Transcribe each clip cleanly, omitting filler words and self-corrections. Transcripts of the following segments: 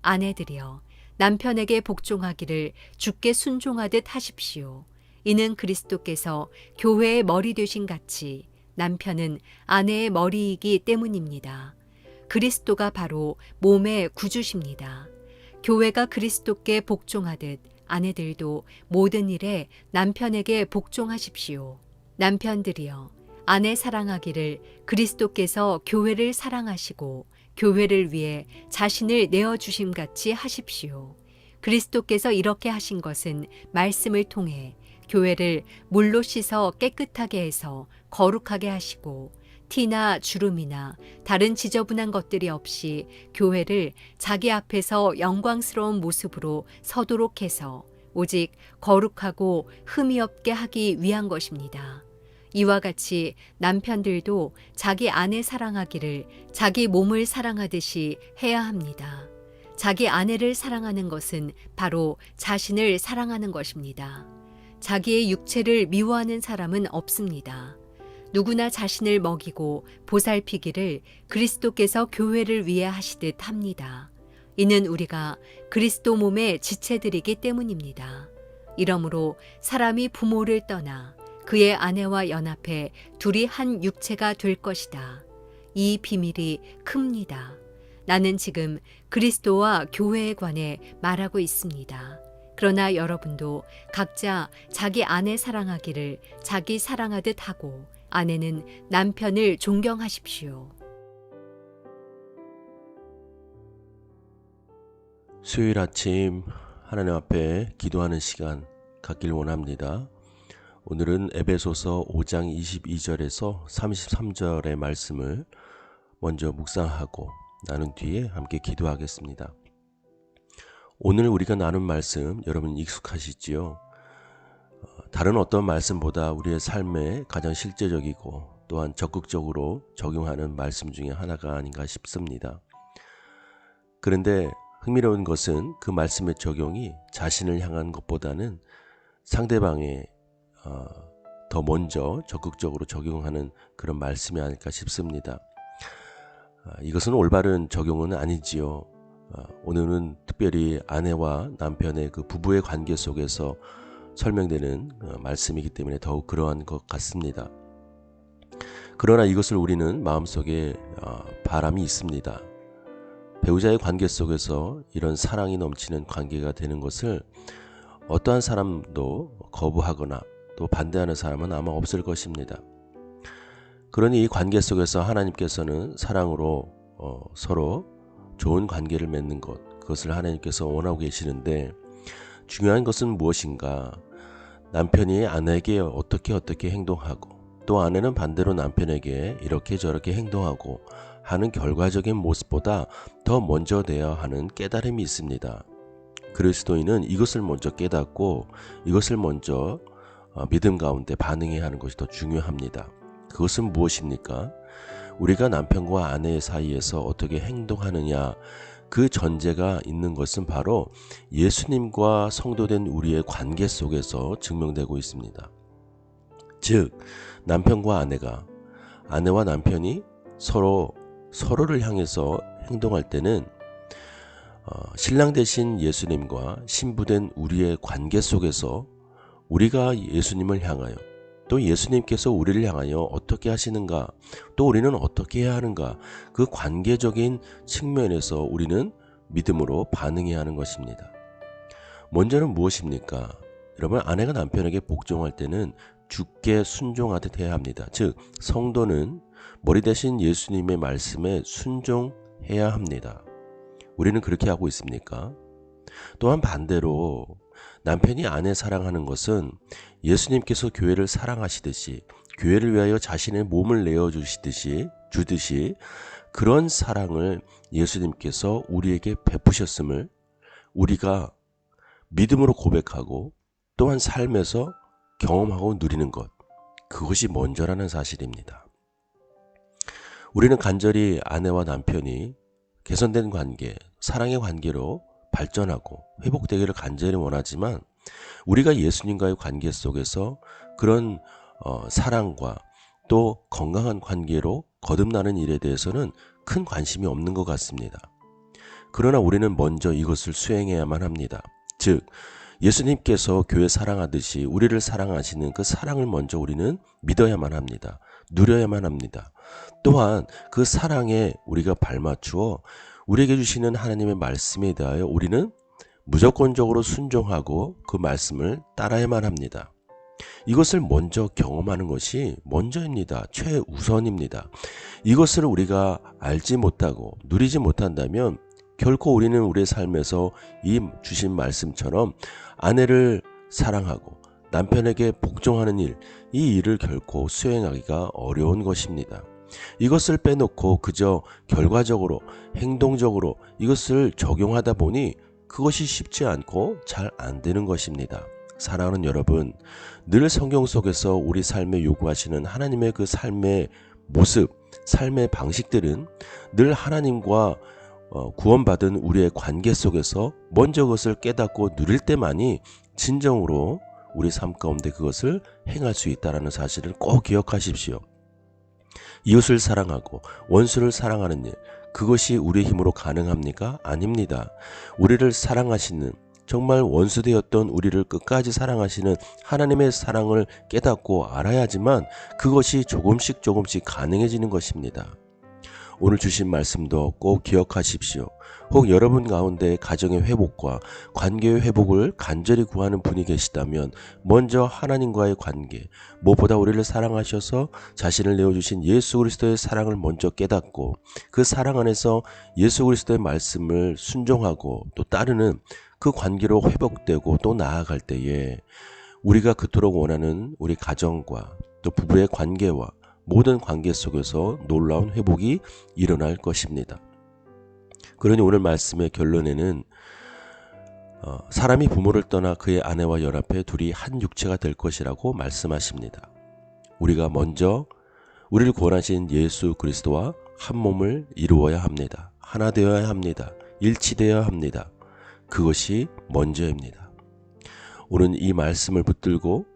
아내들이여 남편에게 복종하기를 주께 순종하듯 하십시오. 이는 그리스도께서 교회의 머리 되신 같이 남편은 아내의 머리이기 때문입니다. 그리스도가 바로 몸의 구주십니다. 교회가 그리스도께 복종하듯 아내들도 모든 일에 남편에게 복종하십시오. 남편들이여 아내 사랑하기를 그리스도께서 교회를 사랑하시고 교회를 위해 자신을 내어주심 같이 하십시오. 그리스도께서 이렇게 하신 것은 말씀을 통해 교회를 물로 씻어 깨끗하게 해서 거룩하게 하시고 티나 주름이나 다른 지저분한 것들이 없이 교회를 자기 앞에서 영광스러운 모습으로 서도록 해서 오직 거룩하고 흠이 없게 하기 위한 것입니다. 이와 같이 남편들도 자기 아내 사랑하기를 자기 몸을 사랑하듯이 해야 합니다. 자기 아내를 사랑하는 것은 바로 자신을 사랑하는 것입니다. 자기의 육체를 미워하는 사람은 없습니다. 누구나 자신을 먹이고 보살피기를 그리스도께서 교회를 위해 하시듯 합니다. 이는 우리가 그리스도 몸의 지체들이기 때문입니다. 이러므로 사람이 부모를 떠나 그의 아내와 연합해 둘이 한 육체가 될 것이다. 이 비밀이 큽니다. 나는 지금 그리스도와 교회에 관해 말하고 있습니다. 그러나 여러분도 각자 자기 아내 사랑하기를 자기 사랑하듯 하고 아내는 남편을 존경하십시오. 수요일 아침 하나님 앞에 기도하는 시간 갖길 원합니다. 오늘은 에베소서 5장 22절에서 33절의 말씀을 먼저 묵상하고 나눈 뒤에 함께 기도하겠습니다. 오늘 우리가 나눈 말씀 여러분 익숙하시지요? 다른 어떤 말씀보다 우리의 삶에 가장 실제적이고 또한 적극적으로 적용하는 말씀 중에 하나가 아닌가 싶습니다. 그런데 흥미로운 것은 그 말씀의 적용이 자신을 향한 것보다는 상대방에 더 먼저 적극적으로 적용하는 그런 말씀이 아닐까 싶습니다. 이것은 올바른 적용은 아니지요. 오늘은 특별히 아내와 남편의 그 부부의 관계 속에서 설명되는 말씀이기 때문에 더욱 그러한 것 같습니다. 그러나 이것을 우리는 마음속에 바람이 있습니다. 배우자의 관계 속에서 이런 사랑이 넘치는 관계가 되는 것을 어떠한 사람도 거부하거나 또 반대하는 사람은 아마 없을 것입니다. 그러니 이 관계 속에서 하나님께서는 사랑으로 서로 좋은 관계를 맺는 것, 그것을 하나님께서 원하고 계시는데 중요한 것은 무엇인가? 남편이 아내에게 어떻게 행동하고 또 아내는 반대로 남편에게 이렇게 저렇게 행동하고 하는 결과적인 모습보다 더 먼저 되어야 하는 깨달음이 있습니다. 그리스도인은 이것을 먼저 깨닫고 이것을 먼저 믿음 가운데 반응해야 하는 것이 더 중요합니다. 그것은 무엇입니까? 우리가 남편과 아내 사이에서 어떻게 행동하느냐, 그 전제가 있는 것은 바로 예수님과 성도된 우리의 관계 속에서 증명되고 있습니다. 즉 남편과 아내와 남편이 서로를 향해서 행동할 때는 신랑 되신 예수님과 신부된 우리의 관계 속에서 우리가 예수님을 향하여 또 예수님께서 우리를 향하여 어떻게 하시는가, 또 우리는 어떻게 해야 하는가, 그 관계적인 측면에서 우리는 믿음으로 반응해야 하는 것입니다. 먼저는 무엇입니까? 여러분, 아내가 남편에게 복종할 때는 주께 순종하듯 해야 합니다. 즉 성도는 머리 대신 예수님의 말씀에 순종해야 합니다. 우리는 그렇게 하고 있습니까? 또한 반대로 남편이 아내 사랑하는 것은 예수님께서 교회를 사랑하시듯이 교회를 위하여 자신의 몸을 내어주듯이 그런 사랑을 예수님께서 우리에게 베푸셨음을 우리가 믿음으로 고백하고 또한 삶에서 경험하고 누리는 것, 그것이 먼저라는 사실입니다. 우리는 간절히 아내와 남편이 개선된 관계, 사랑의 관계로 발전하고 회복되기를 간절히 원하지만 우리가 예수님과의 관계 속에서 그런 사랑과 또 건강한 관계로 거듭나는 일에 대해서는 큰 관심이 없는 것 같습니다. 그러나 우리는 먼저 이것을 수행해야만 합니다. 즉 예수님께서 교회 사랑하듯이 우리를 사랑하시는 그 사랑을 먼저 우리는 믿어야만 합니다. 누려야만 합니다. 또한 그 사랑에 우리가 발맞추어 우리에게 주시는 하나님의 말씀에 대하여 우리는 무조건적으로 순종하고 그 말씀을 따라야만 합니다. 이것을 먼저 경험하는 것이 먼저입니다. 최우선입니다. 이것을 우리가 알지 못하고 누리지 못한다면 결코 우리는 우리의 삶에서 이 주신 말씀처럼 아내를 사랑하고 남편에게 복종하는 일, 이 일을 결코 수행하기가 어려운 것입니다. 이것을 빼놓고 그저 결과적으로 행동적으로 이것을 적용하다 보니 그것이 쉽지 않고 잘 안 되는 것입니다. 사랑하는 여러분, 늘 성경 속에서 우리 삶에 요구하시는 하나님의 그 삶의 모습, 삶의 방식들은 늘 하나님과 구원받은 우리의 관계 속에서 먼저 그것을 깨닫고 누릴 때만이 진정으로 우리 삶 가운데 그것을 행할 수 있다는 사실을 꼭 기억하십시오. 이웃을 사랑하고 원수를 사랑하는 일, 그것이 우리의 힘으로 가능합니까? 아닙니다. 우리를 사랑하시는, 정말 원수되었던 우리를 끝까지 사랑하시는 하나님의 사랑을 깨닫고 알아야지만 그것이 조금씩 가능해지는 것입니다. 오늘 주신 말씀도 꼭 기억하십시오. 혹 여러분 가운데 가정의 회복과 관계의 회복을 간절히 구하는 분이 계시다면 먼저 하나님과의 관계, 무엇보다 우리를 사랑하셔서 자신을 내어주신 예수 그리스도의 사랑을 먼저 깨닫고 그 사랑 안에서 예수 그리스도의 말씀을 순종하고 또 따르는 그 관계로 회복되고 또 나아갈 때에 우리가 그토록 원하는 우리 가정과 또 부부의 관계와 모든 관계 속에서 놀라운 회복이 일어날 것입니다. 그러니 오늘 말씀의 결론에는 사람이 부모를 떠나 그의 아내와 연합해 둘이 한 육체가 될 것이라고 말씀하십니다. 우리가 먼저 우리를 구원하신 예수 그리스도와 한 몸을 이루어야 합니다. 하나 되어야 합니다. 일치되어야 합니다. 그것이 먼저입니다. 오늘 이 말씀을 붙들고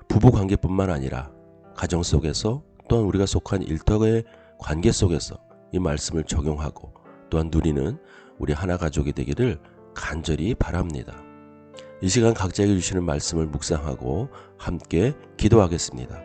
부부 관계뿐만 아니라 가정 속에서 또한 우리가 속한 일터의 관계 속에서 이 말씀을 적용하고 또한 누리는 우리 하나 가족이 되기를 간절히 바랍니다. 이 시간 각자에게 주시는 말씀을 묵상하고 함께 기도하겠습니다.